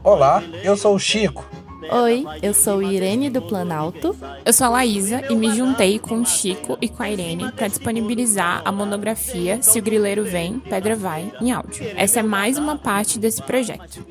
Olá, eu sou o Chico. Oi, eu sou Irene do Planalto. Eu sou a Laísa e me juntei com o Chico e com a Irene para disponibilizar a monografia Se o Grileiro Vem, Pedra Vai, em áudio. Essa é mais uma parte desse projeto.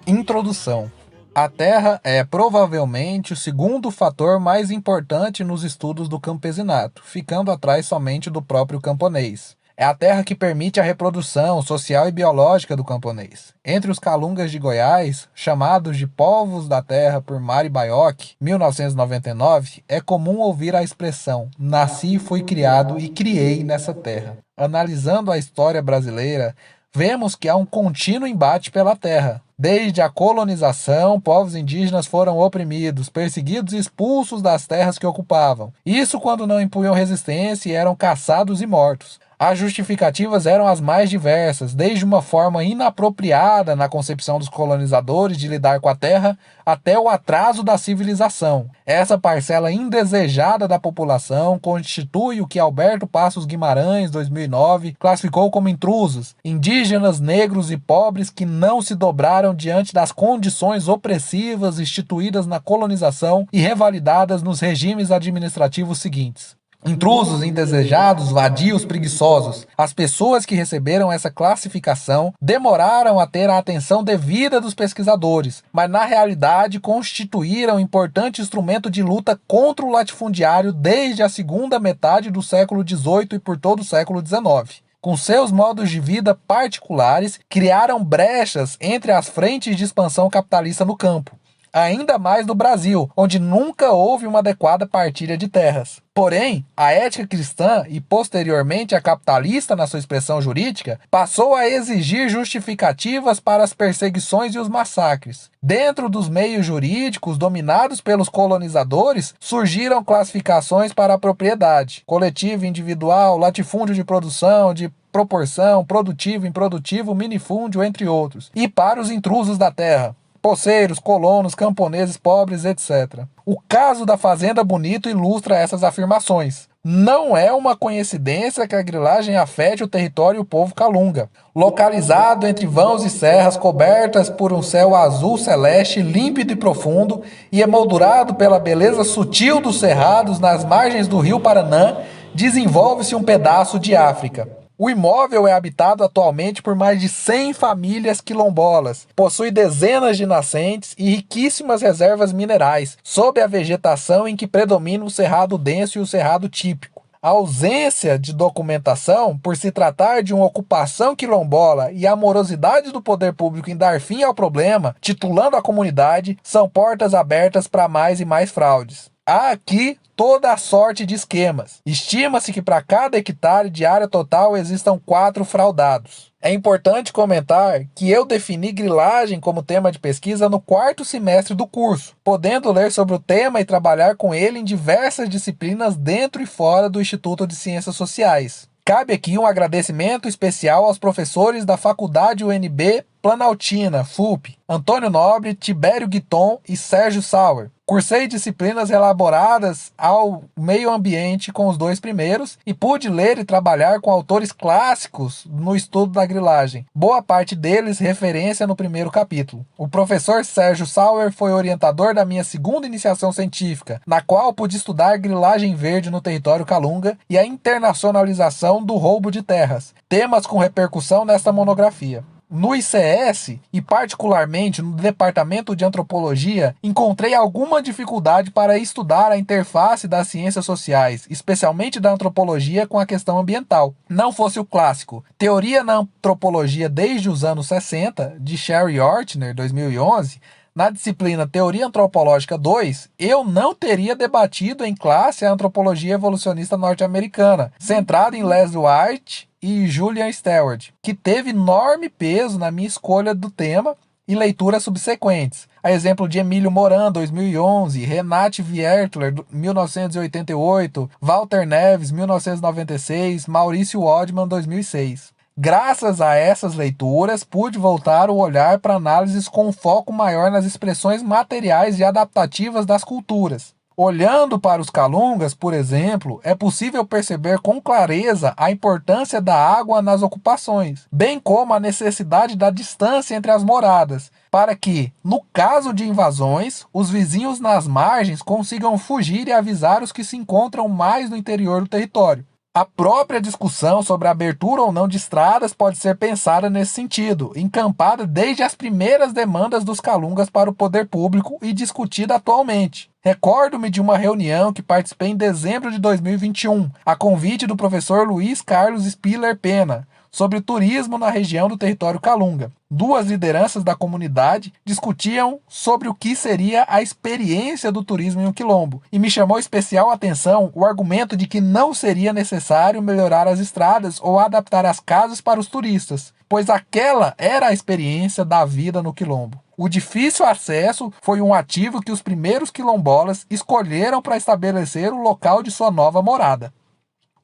Introdução. A terra é provavelmente o segundo fator mais importante nos estudos do campesinato, ficando atrás somente do próprio camponês. É a terra que permite a reprodução social e biológica do camponês. Entre os calungas de Goiás, chamados de povos da terra por Mari Baiocchi, 1999, é comum ouvir a expressão "nasci, fui criado e criei nessa terra". Analisando a história brasileira, vemos que há um contínuo embate pela terra. Desde a colonização, povos indígenas foram oprimidos, perseguidos e expulsos das terras que ocupavam. Isso quando não impunham resistência e eram caçados e mortos. As justificativas eram as mais diversas, desde uma forma inapropriada na concepção dos colonizadores de lidar com a terra, até o atraso da civilização. Essa parcela indesejada da população constitui o que Alberto Passos Guimarães, 2009, classificou como intrusos, indígenas, negros e pobres que não se dobraram diante das condições opressivas instituídas na colonização e revalidadas nos regimes administrativos seguintes. Intrusos, indesejados, vadios, preguiçosos. As pessoas que receberam essa classificação demoraram a ter a atenção devida dos pesquisadores, mas na realidade constituíram importante instrumento de luta contra o latifundiário desde a segunda metade do século XVIII e por todo o século XIX. Com seus modos de vida particulares, criaram brechas entre as frentes de expansão capitalista no campo. Ainda mais no Brasil, onde nunca houve uma adequada partilha de terras. Porém, a ética cristã e posteriormente a capitalista na sua expressão jurídica passou a exigir justificativas para as perseguições e os massacres. Dentro dos meios jurídicos dominados pelos colonizadores, surgiram classificações para a propriedade, coletivo, individual, latifúndio de produção, de proporção, produtivo, improdutivo, minifúndio, entre outros. E para os intrusos da terra, poceiros, colonos, camponeses, pobres, etc. O caso da Fazenda Bonito ilustra essas afirmações. Não é uma coincidência que a grilagem afete o território e o povo calunga. Localizado entre vãos e serras cobertas por um céu azul celeste, límpido e profundo, e emoldurado pela beleza sutil dos cerrados nas margens do rio Paranã, desenvolve-se um pedaço de África. O imóvel é habitado atualmente por mais de 100 famílias quilombolas, possui dezenas de nascentes e riquíssimas reservas minerais, sob a vegetação em que predomina o cerrado denso e o cerrado típico. A ausência de documentação, por se tratar de uma ocupação quilombola, e a morosidade do poder público em dar fim ao problema, titulando a comunidade, são portas abertas para mais e mais fraudes. Há aqui toda a sorte de esquemas. Estima-se que para cada hectare de área total existam 4 fraudados. É importante comentar que eu defini grilagem como tema de pesquisa no 4º semestre do curso, podendo ler sobre o tema e trabalhar com ele em diversas disciplinas dentro e fora do Instituto de Ciências Sociais. Cabe aqui um agradecimento especial aos professores da Faculdade UNB Planaltina, FUP, Antônio Nobre, Tibério Guiton e Sérgio Sauer. Cursei disciplinas elaboradas ao meio ambiente com os 2 primeiros e pude ler e trabalhar com autores clássicos no estudo da grilagem, boa parte deles referência no primeiro capítulo. O professor Sérgio Sauer foi orientador da minha segunda iniciação científica, na qual pude estudar grilagem verde no território calunga e a internacionalização do roubo de terras, temas com repercussão nesta monografia. No ICS, e particularmente no Departamento de Antropologia, encontrei alguma dificuldade para estudar a interface das ciências sociais, especialmente da antropologia, com a questão ambiental. Não fosse o clássico Teoria na Antropologia desde os anos 60, de Sherry Ortner, 2011, na disciplina Teoria Antropológica 2, eu não teria debatido em classe a antropologia evolucionista norte-americana, centrada em Leslie White e Julian Stewart, que teve enorme peso na minha escolha do tema e leituras subsequentes. A exemplo de Emílio Moran, 2011, Renate Wiertler, 1988, Walter Neves, 1996, Maurício Wodman, 2006. Graças a essas leituras, pude voltar o olhar para análises com foco maior nas expressões materiais e adaptativas das culturas. Olhando para os calungas, por exemplo, é possível perceber com clareza a importância da água nas ocupações, bem como a necessidade da distância entre as moradas, para que, no caso de invasões, os vizinhos nas margens consigam fugir e avisar os que se encontram mais no interior do território. A própria discussão sobre a abertura ou não de estradas pode ser pensada nesse sentido, encampada desde as primeiras demandas dos calungas para o poder público e discutida atualmente. Recordo-me de uma reunião que participei em dezembro de 2021, a convite do professor Luiz Carlos Spiller Pena, sobre turismo na região do território calunga. Duas lideranças da comunidade discutiam sobre o que seria a experiência do turismo em um quilombo, e me chamou especial atenção o argumento de que não seria necessário melhorar as estradas ou adaptar as casas para os turistas, pois aquela era a experiência da vida no quilombo. O difícil acesso foi um ativo que os primeiros quilombolas escolheram para estabelecer o local de sua nova morada.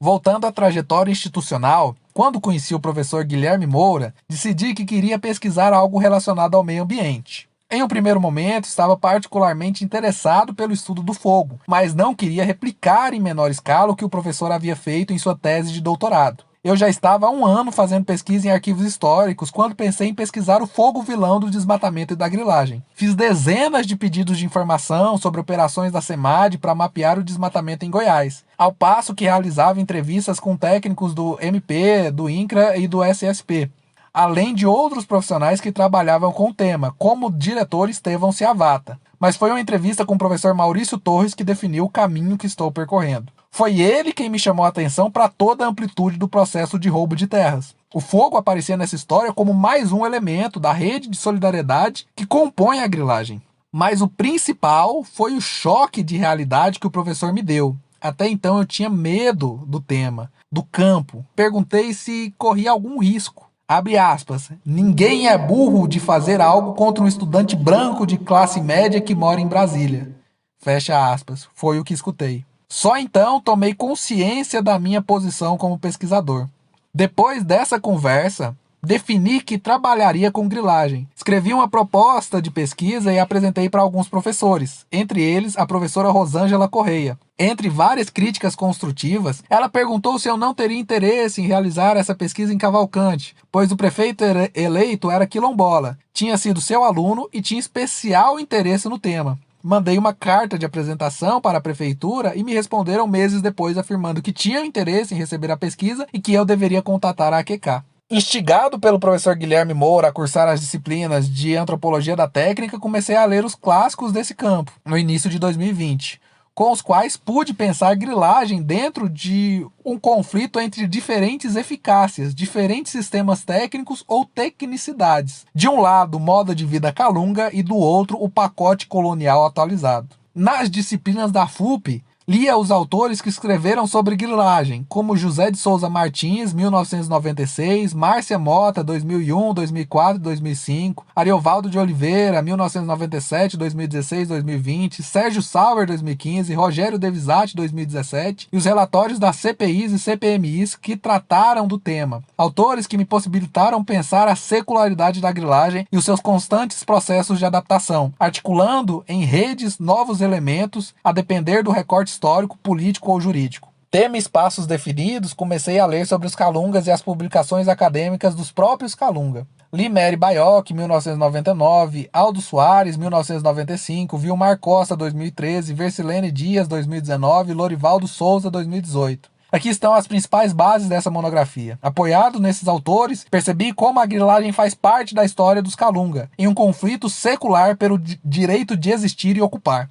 Voltando à trajetória institucional, quando conheci o professor Guilherme Moura, decidi que queria pesquisar algo relacionado ao meio ambiente. Em um primeiro momento, estava particularmente interessado pelo estudo do fogo, mas não queria replicar em menor escala o que o professor havia feito em sua tese de doutorado. Eu já estava há um ano fazendo pesquisa em arquivos históricos quando pensei em pesquisar o fogo vilão do desmatamento e da grilagem. Fiz dezenas de pedidos de informação sobre operações da SEMAD para mapear o desmatamento em Goiás, ao passo que realizava entrevistas com técnicos do MP, do INCRA e do SSP, além de outros profissionais que trabalhavam com o tema, como o diretor Estevão Ciavata. Mas foi uma entrevista com o professor Maurício Torres que definiu o caminho que estou percorrendo. Foi ele quem me chamou a atenção para toda a amplitude do processo de roubo de terras. O fogo aparecia nessa história como mais um elemento da rede de solidariedade que compõe a grilagem. Mas o principal foi o choque de realidade que o professor me deu. Até então eu tinha medo do tema, do campo. Perguntei se corria algum risco. Abre aspas, ninguém é burro de fazer algo contra um estudante branco de classe média que mora em Brasília. Fecha aspas, foi o que escutei. Só então tomei consciência da minha posição como pesquisador. Depois dessa conversa, defini que trabalharia com grilagem. Escrevi uma proposta de pesquisa e apresentei para alguns professores, entre eles a professora Rosângela Correia. Entre várias críticas construtivas, ela perguntou se eu não teria interesse em realizar essa pesquisa em Cavalcante, pois o prefeito eleito era quilombola, tinha sido seu aluno e tinha especial interesse no tema. Mandei uma carta de apresentação para a prefeitura e me responderam meses depois afirmando que tinham interesse em receber a pesquisa e que eu deveria contatar a AQK. Instigado pelo professor Guilherme Moura a cursar as disciplinas de Antropologia da Técnica, comecei a ler os clássicos desse campo, no início de 2020, com os quais pude pensar grilagem dentro de um conflito entre diferentes eficácias, diferentes sistemas técnicos ou tecnicidades. De um lado, o modo de vida calunga e do outro, o pacote colonial atualizado. Nas disciplinas da FUP, lia os autores que escreveram sobre grilagem, como José de Souza Martins, 1996, Márcia Mota, 2001, 2004 e 2005, Ariovaldo de Oliveira, 1997, 2016, 2020, Sérgio Sauer, 2015, Rogério Devisati, 2017, e os relatórios das CPIs e CPMIs que trataram do tema. Autores que me possibilitaram pensar a secularidade da grilagem e os seus constantes processos de adaptação, articulando em redes novos elementos a depender do recorte histórico, político ou jurídico. Tema e espaços definidos, comecei a ler sobre os calungas e as publicações acadêmicas dos próprios calunga. Li Mary Baioc, 1999, Aldo Soares, 1995, Vilmar Costa, 2013, Versilene Dias, 2019 e Lorivaldo Souza, 2018. Aqui estão as principais bases dessa monografia. Apoiado nesses autores, percebi como a grilagem faz parte da história dos calunga, em um conflito secular pelo direito de existir e ocupar.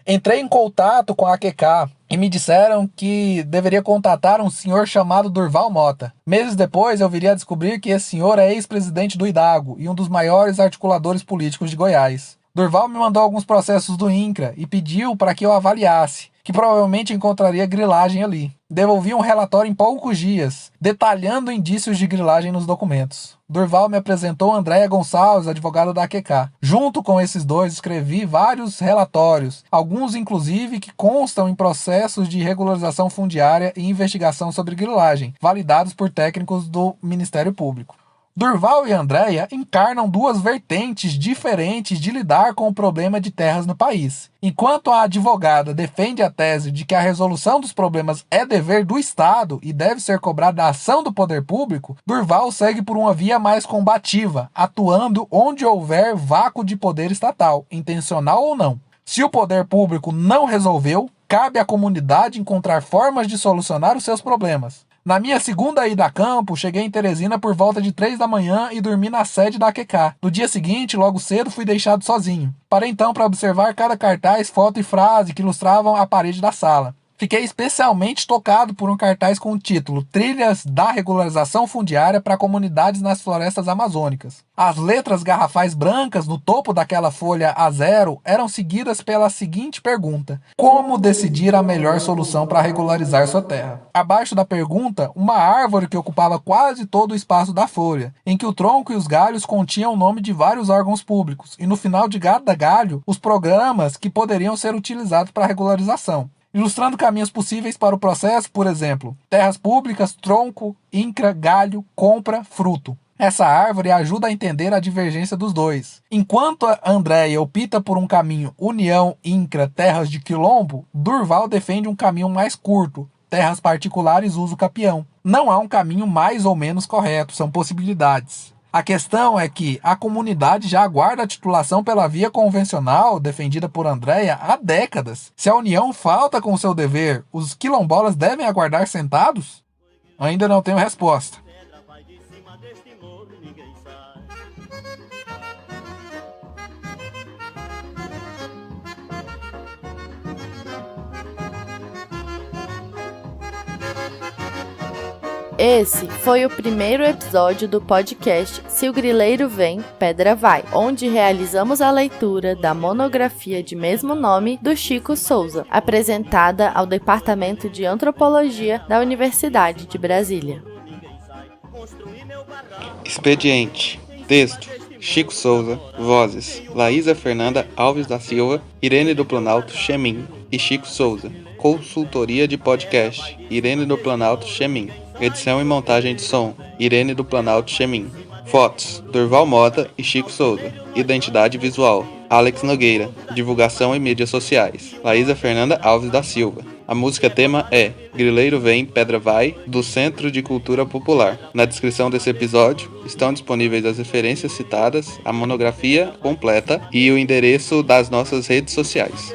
Entrei em contato com a AQK e me disseram que deveria contatar um senhor chamado Durval Mota. Meses depois, eu viria a descobrir que esse senhor é ex-presidente do IDAGO e um dos maiores articuladores políticos de Goiás. Durval me mandou alguns processos do INCRA e pediu para que eu avaliasse, que provavelmente encontraria grilagem ali. Devolvi um relatório em poucos dias, detalhando indícios de grilagem nos documentos. Durval me apresentou Andréia Gonçalves, advogada da AQK. Junto com esses dois, escrevi vários relatórios, alguns inclusive que constam em processos de regularização fundiária e investigação sobre grilagem, validados por técnicos do Ministério Público. Durval e Andréia encarnam duas vertentes diferentes de lidar com o problema de terras no país. Enquanto a advogada defende a tese de que a resolução dos problemas é dever do Estado e deve ser cobrada da ação do poder público, Durval segue por uma via mais combativa, atuando onde houver vácuo de poder estatal, intencional ou não. Se o poder público não resolveu, cabe à comunidade encontrar formas de solucionar os seus problemas. Na minha segunda ida a campo, cheguei em Teresina por volta de 3 da manhã e dormi na sede da AQK. No dia seguinte, logo cedo, fui deixado sozinho. Parei então para observar cada cartaz, foto e frase que ilustravam a parede da sala. Fiquei especialmente tocado por um cartaz com o título Trilhas da Regularização Fundiária para Comunidades nas Florestas Amazônicas. As letras garrafais brancas no topo daquela folha A0 eram seguidas pela seguinte pergunta: como decidir a melhor solução para regularizar sua terra? Abaixo da pergunta, uma árvore que ocupava quase todo o espaço da folha, em que o tronco e os galhos continham o nome de vários órgãos públicos, e no final de cada galho, os programas que poderiam ser utilizados para a regularização, ilustrando caminhos possíveis para o processo, por exemplo, terras públicas, tronco, INCRA, galho, compra, fruto. Essa árvore ajuda a entender a divergência dos dois. Enquanto a Andréia opta por um caminho União, INCRA, terras de quilombo, Durval defende um caminho mais curto, terras particulares, uso capião. Não há um caminho mais ou menos correto, são possibilidades. A questão é que a comunidade já aguarda a titulação pela via convencional defendida por Andréia há décadas. Se a União falta com seu dever, os quilombolas devem aguardar sentados? Ainda não tenho resposta. Esse foi o primeiro episódio do podcast Se o Grileiro Vem, Pedra Vai, onde realizamos a leitura da monografia de mesmo nome do Chico Souza, apresentada ao Departamento de Antropologia da Universidade de Brasília. Expediente. Texto: Chico Souza. Vozes: Laísa Fernanda Alves da Silva, Irene do Planalto Chemin e Chico Souza. Consultoria de podcast: Irene do Planalto Chemin. Edição e montagem de som: Irene do Planalto Chemin. Fotos: Durval Mota e Chico Souza. Identidade visual: Alex Nogueira. Divulgação e mídias sociais: Laísa Fernanda Alves da Silva. A música tema é Grileiro Vem, Pedra Vai, do Centro de Cultura Popular. Na descrição desse episódio estão disponíveis as referências citadas, a monografia completa e o endereço das nossas redes sociais.